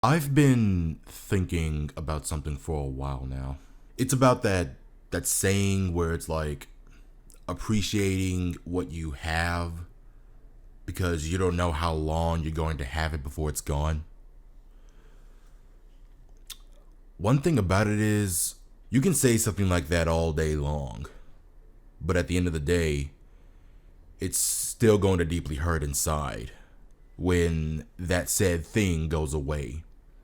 I've been thinking about something for a while now. It's about that saying where it's like appreciating what you have because you don't know how long you're going to have it before it's gone. One thing about it is you can say something like that all day long, but at the end of the day, it's still going to deeply hurt inside when that said thing goes away.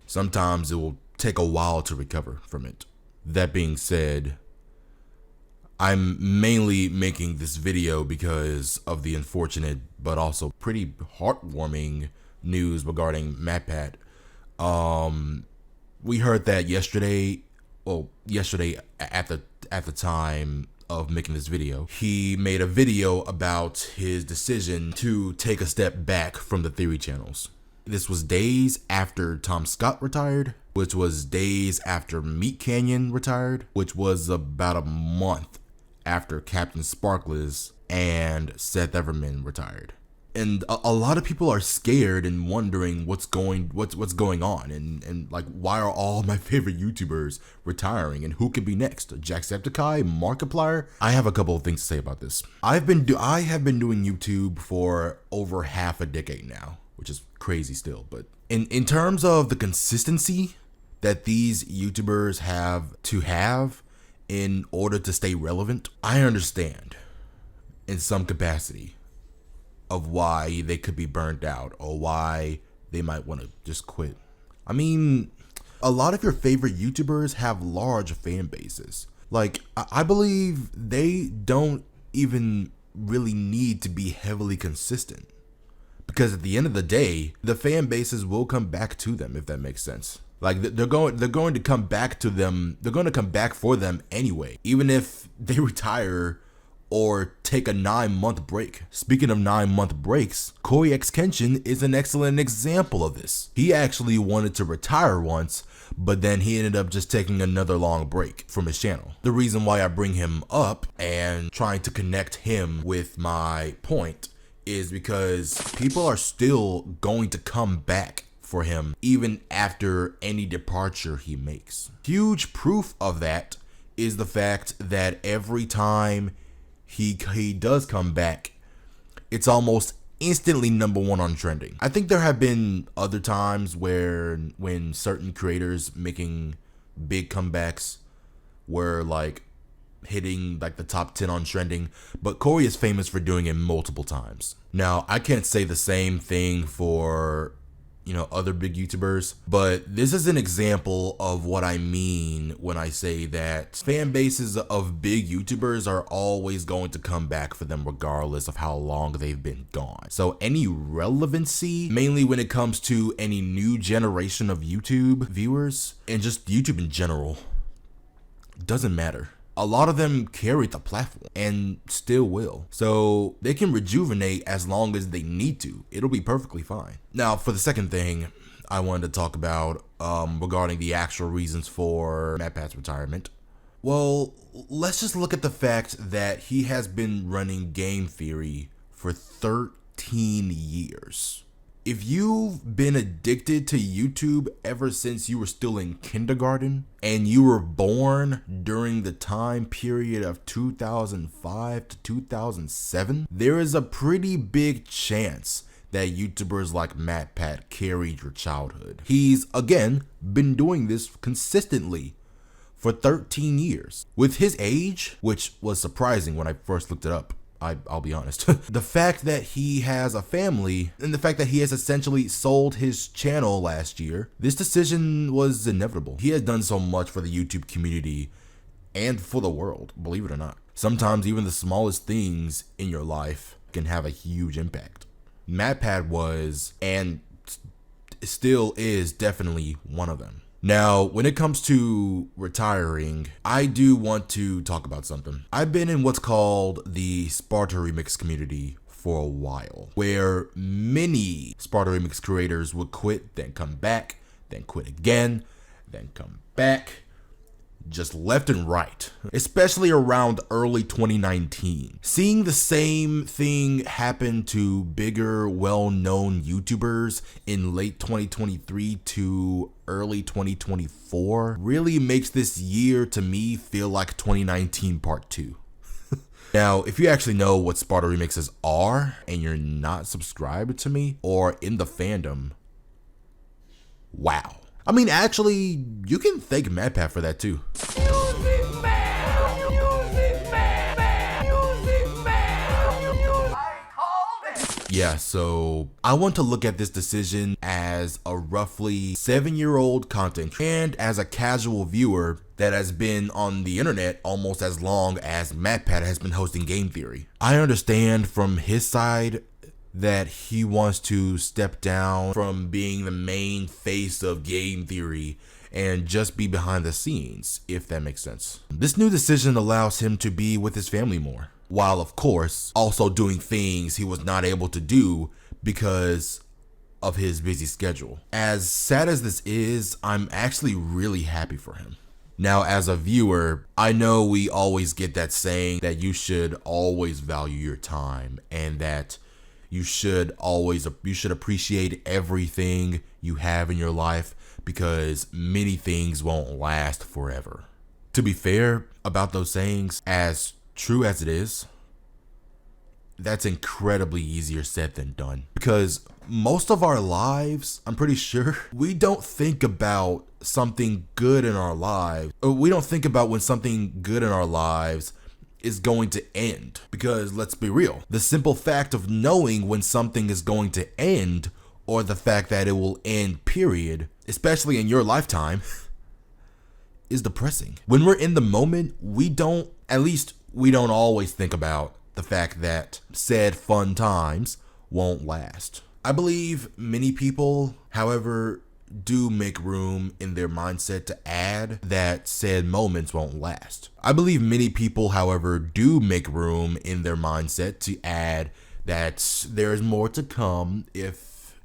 Sometimes it will take a while to recover from it. That being said, I'm mainly making this video because of the unfortunate but also pretty heartwarming news regarding MatPat. We heard that yesterday. Well, yesterday at the time of making this video, he made a video about his decision to take a step back from the theory channels. This was days after Tom Scott retired, which was days after Meat Canyon retired, which was about a month after Captain Sparkless and Seth Everman retired. And a lot of people are scared and wondering what's going on and like, why are all my favorite YouTubers retiring and who could be next? Jacksepticeye, Markiplier? I have a couple of things to say about this. I have been doing YouTube for over half a decade now, which is crazy still, but in terms of the consistency that these YouTubers have in order to stay relevant, I understand in some capacity of why they could be burned out or why they might want to just quit. I mean, a lot of your favorite YouTubers have large fan bases. Like, I believe they don't even really need to be heavily consistent, because at the end of the day, the fan bases will come back to them, if that makes sense. Like, they're going to come back to them. They're going to come back for them anyway, even if they retire or take a 9-month break. Speaking of 9-month breaks, Corey X Kenshin is an excellent example of this. He actually wanted to retire once, but then he ended up just taking another long break from his channel. The reason why I bring him up and trying to connect him with my point is because people are still going to come back for him even after any departure he makes. Huge proof of that is the fact that every time he does come back, it's almost instantly #1 on trending. I think there have been other times when certain creators making big comebacks were like hitting like the top 10 on trending, but Corey is famous for doing it multiple times. Now, I can't say the same thing for other big YouTubers, but this is an example of what I mean when I say that fan bases of big YouTubers are always going to come back for them regardless of how long they've been gone. So any relevancy, mainly when it comes to any new generation of YouTube viewers and just YouTube in general, doesn't matter. A lot of them carried the platform and still will. So they can rejuvenate as long as they need to. It'll be perfectly fine. Now, for the second thing I wanted to talk about regarding the actual reasons for MatPat's retirement. Well, let's just look at the fact that he has been running game theory for 13 years. If you've been addicted to YouTube ever since you were still in kindergarten and you were born during the time period of 2005 to 2007, there is a pretty big chance that YouTubers like MatPat carried your childhood. He's, again, been doing this consistently for 13 years. With his age, which was surprising when I first looked it up, I'll be honest. The fact that he has a family and the fact that he has essentially sold his channel last year, this decision was inevitable. He has done so much for the YouTube community and for the world, believe it or not. Sometimes even the smallest things in your life can have a huge impact. MatPat was, and still is, definitely one of them. Now, when it comes to retiring, I do want to talk about something. I've been in what's called the Sparta Remix community for a while, where many Sparta Remix creators would quit, then come back, then quit again, then come back, just left and right, especially around early 2019. Seeing the same thing happen to bigger, well-known YouTubers in late 2023 to early 2024 really makes this year to me feel like 2019 part 2. Now, if you actually know what Sparta remixes are and you're not subscribed to me or in the fandom, wow. I mean, actually, you can thank MatPat for that too. Yeah, so I want to look at this decision as a roughly 7-year-old content and as a casual viewer that has been on the internet almost as long as MatPat has been hosting Game Theory. I understand from his side that he wants to step down from being the main face of Game Theory and just be behind the scenes, if that makes sense. This new decision allows him to be with his family more, while of course also doing things he was not able to do because of his busy schedule. As sad as this is, I'm actually really happy for him. Now, as a viewer, I know we always get that saying that you should always value your time and that you should appreciate everything you have in your life because many things won't last forever. To be fair about those sayings, as true as it is, that's incredibly easier said than done. Because most of our lives, I'm pretty sure, we don't think about something good in our lives. Or we don't think about when something good in our lives is going to end. Because let's be real, the simple fact of knowing when something is going to end, or the fact that it will end, period, especially in your lifetime, is depressing. When we're in the moment, we don't always think about the fact that said fun times won't last. I believe many people, however, do make room in their mindset to add that said moments won't last. I believe many people, however, do make room in their mindset to add that there's more to come, if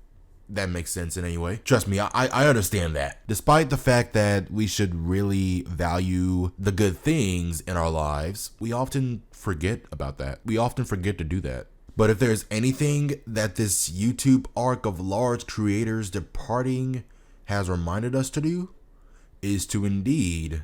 that makes sense in any way. Trust me, I understand that. Despite the fact that we should really value the good things in our lives, we often forget about that. We often forget to do that. But if there's anything that this YouTube arc of large creators departing has reminded us to do, is to indeed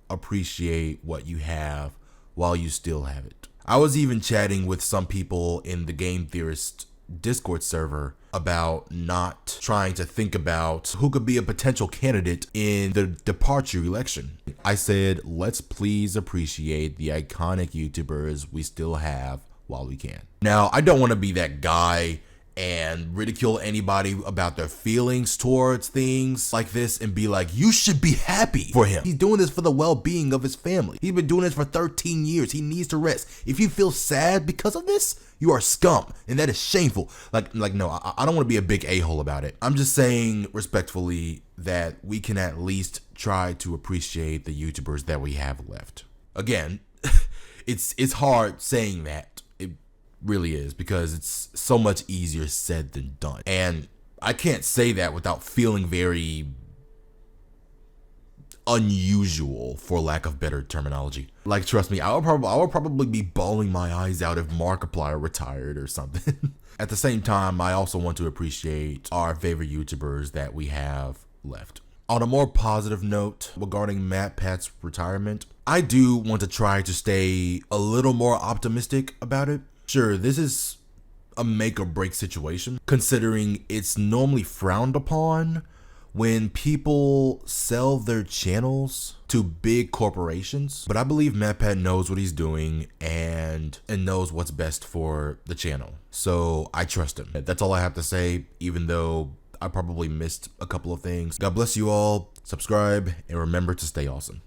appreciate what you have while you still have it. I was even chatting with some people in the Game Theorist Discord server about not trying to think about who could be a potential candidate in the departure election. I said, let's please appreciate the iconic YouTubers we still have while we can. Now, I don't want to be that guy and ridicule anybody about their feelings towards things like this and be like, you should be happy for him. He's doing this for the well-being of his family. He's been doing this for 13 years. He needs to rest. If you feel sad because of this, you are scum, and that is shameful. Like no, I don't want to be a big a-hole about it. I'm just saying respectfully that we can at least try to appreciate the YouTubers that we have left. Again, it's hard saying that. Really is, because it's so much easier said than done. And I can't say that without feeling very unusual, for lack of better terminology. Like, trust me, I would probably be bawling my eyes out if Markiplier retired or something. At the same time, I also want to appreciate our favorite YouTubers that we have left. On a more positive note regarding MatPat's retirement, I do want to try to stay a little more optimistic about it. Sure, this is a make or break situation, considering it's normally frowned upon when people sell their channels to big corporations. But I believe MatPat knows what he's doing and knows what's best for the channel. So I trust him. That's all I have to say, even though I probably missed a couple of things. God bless you all, subscribe, and remember to stay awesome.